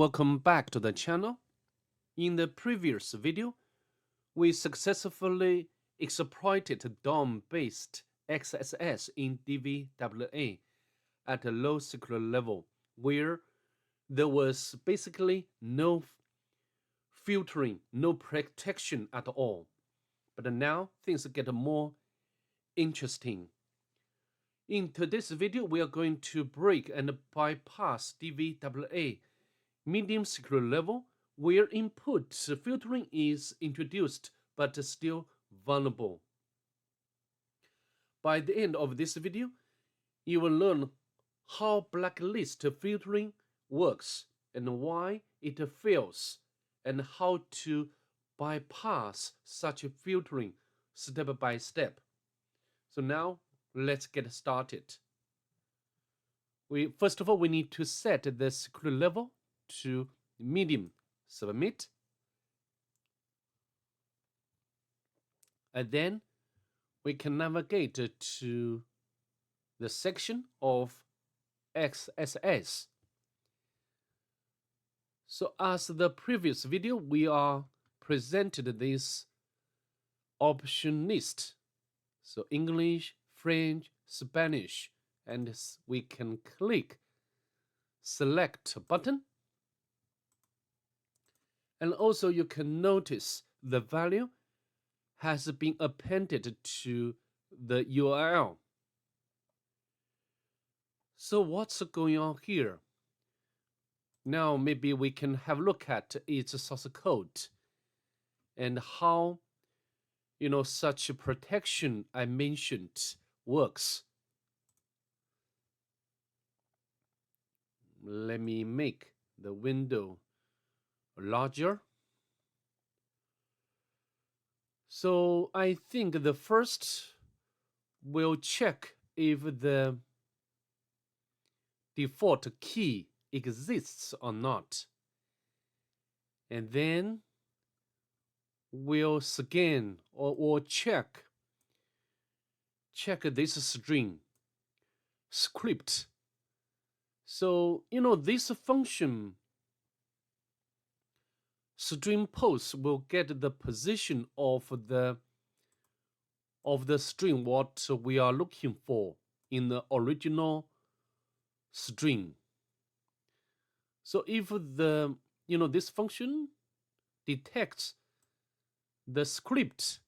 Welcome back to the channel. In the previous video, we successfully exploited DOM-Based XSS in DVWA at a low secret level where there was basically no filtering, no protection at all. But now things get more interesting. In today's video, we are going to break and bypass DVWA medium secret level where input filtering is introduced but still vulnerable. By the end of this video, you will learn how blacklist filtering works and why it fails and how to bypass such filtering step by step. So now let's get started. First of all, we need to set the secret level to medium. Submit, and then we can navigate to the section of XSS. So as the previous video, we are presented this option list. So English, French, Spanish, and we can click select button. And also you can notice the value has been appended to the URL. So what's going on here? Now maybe we can have a look at its source code and how such protection I mentioned works. Let me make the window larger. So I think the first we'll check if the default key exists or not. And then we'll scan or check this string script. So this function string post will get the position of the string what we are looking for in the original string. So if the this function detects the script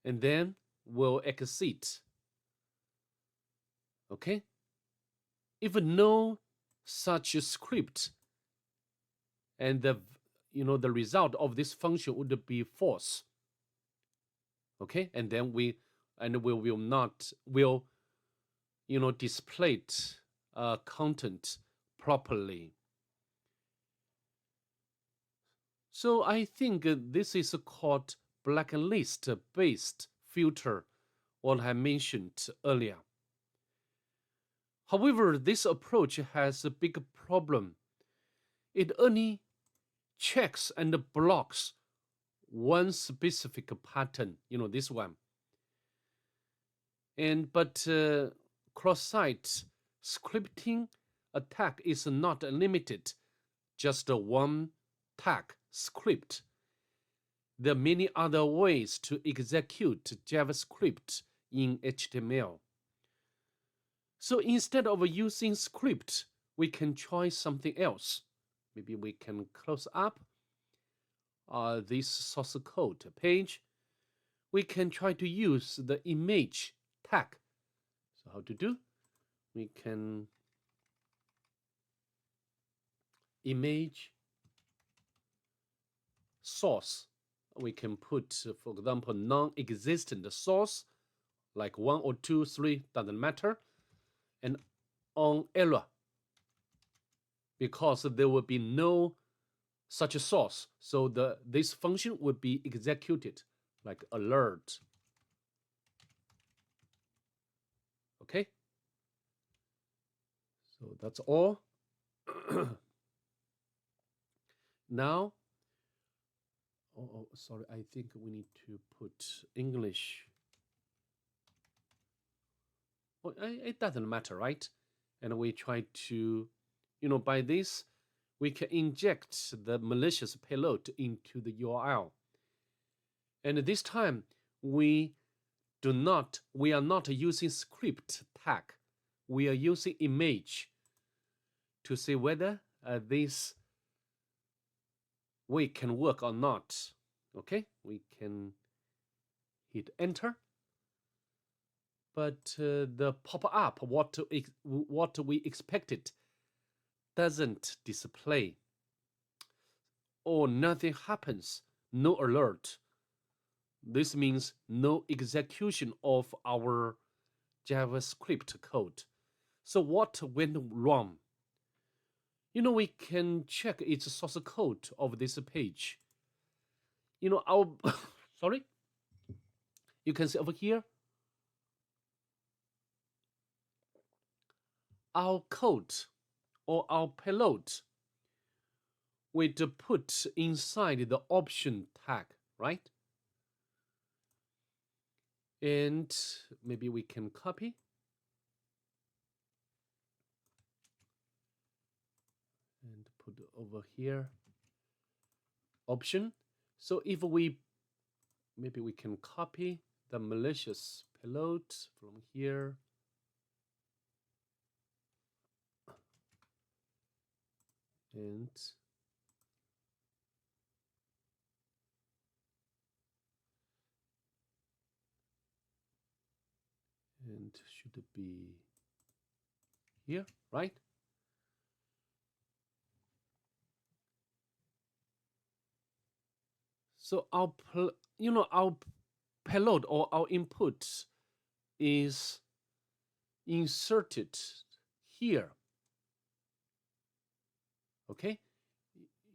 and then will exit. Okay? If no such script, and the result of this function would be false. Okay, and then we will not display content properly. So I think this is called blacklist based filter, what I mentioned earlier. However, this approach has a big problem. It only checks and blocks one specific pattern, this one. But cross-site scripting attack is not limited, just one tag script. There are many other ways to execute JavaScript in HTML. So instead of using script, we can try something else. Maybe we can close up this source code page. We can try to use the image tag. So how to do? We can image source. We can put, for example, non-existent source, like 1 or 2, 3, doesn't matter, and on error, because there will be no such a source. So this function would be executed like alert. Okay. So that's all. Now, sorry, I think we need to put English. Well, it doesn't matter, right? And we try to, by this, we can inject the malicious payload into the URL. And this time, we are not using script tag. We are using image to see whether this way can work or not. Okay, we can hit enter. But the pop-up, what we expected, doesn't display. Or nothing happens, no alert. This means no execution of our JavaScript code. So what went wrong? We can check its source code of this page. Our sorry, you can see over here, our code or our payload we put inside the option tag, right? And maybe we can copy and put over here option. So if maybe we can copy the malicious payload from here. And should be here, right? So our payload or our input is inserted here. Okay,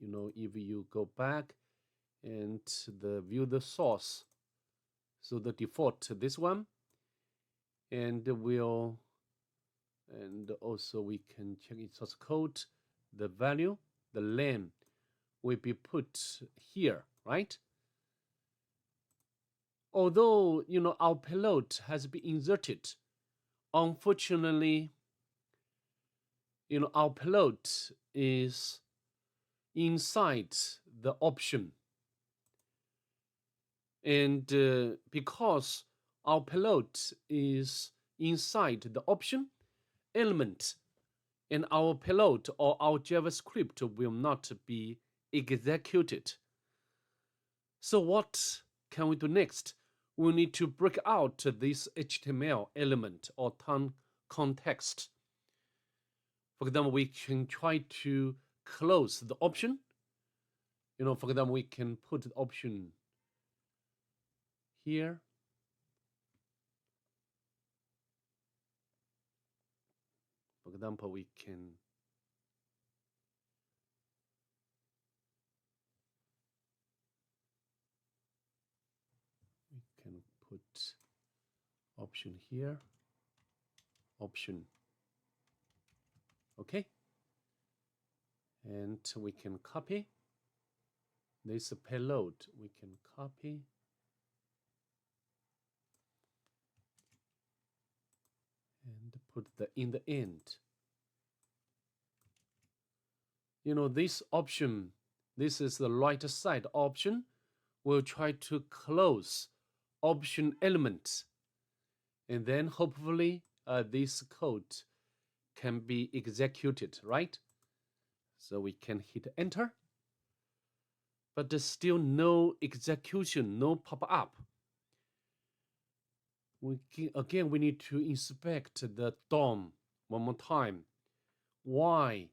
if you go back and view the source, so the default this one, and also we can check its source code, the value, the len will be put here, right? Although our payload has been inserted, unfortunately, our payload is inside the option, and because our payload is inside the option element, and our payload or our JavaScript will not be executed. So what can we do next? We need to break out this HTML element or context. For example, we can try to close the option. For example, we can put the option here. For example, we can put option here, option. Okay, and we can copy this payload. We can copy and put in the end. This option, this is the right side option. We'll try to close option element, and then hopefully this code can be executed, right? So we can hit enter, but there's still no execution, no pop-up. Again, we need to inspect the DOM one more time. Why?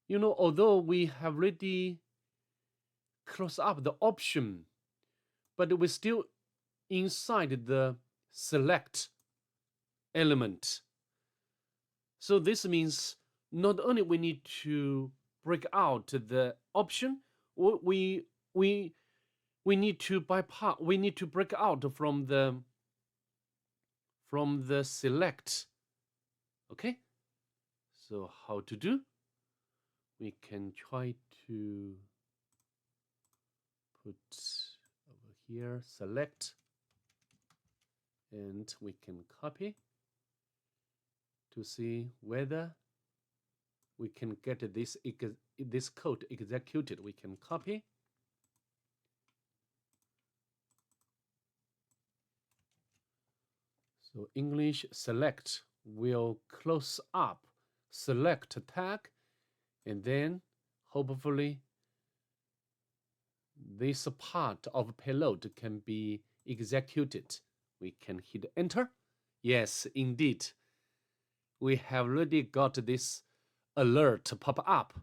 Although we have already closed up the option, but we're still inside the select element. So this means not only we need to break out the option, we need to bypass. We need to break out from the select. Okay. So how to do? We can try to put over here select, and we can copy to see whether we can get this code executed. We can copy. So English select will close up select tag, and then hopefully this part of payload can be executed. We can hit enter. Yes, indeed. We have already got this alert pop up.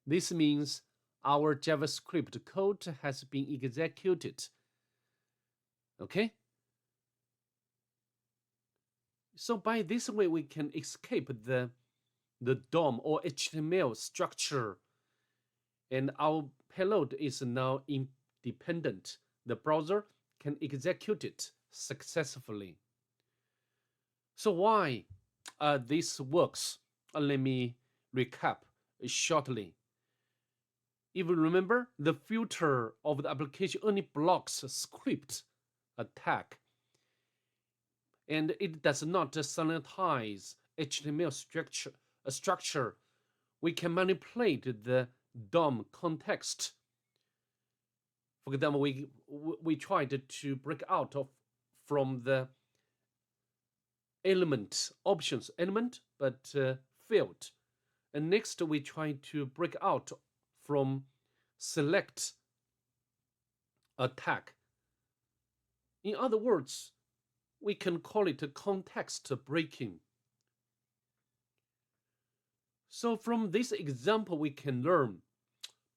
This means our JavaScript code has been executed. Okay? So by this way, we can escape the DOM or HTML structure, and our payload is now independent. The browser can execute it successfully. So why this works? Let me recap shortly. If you remember, the filter of the application only blocks script attack, and it does not sanitize HTML structure. We can manipulate the DOM context. For example, we tried to break out from the options element, but failed. And next, we try to break out from select attack. In other words, we can call it context breaking. So from this example, we can learn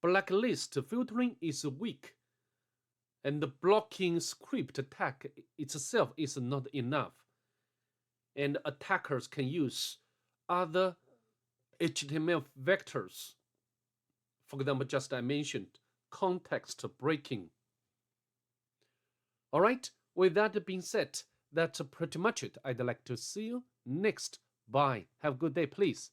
blacklist filtering is weak, and the blocking script attack itself is not enough. And attackers can use other HTML vectors. For example, just I mentioned context breaking. All right, with that being said, that's pretty much it. I'd like to see you next. Bye. Have a good day, please.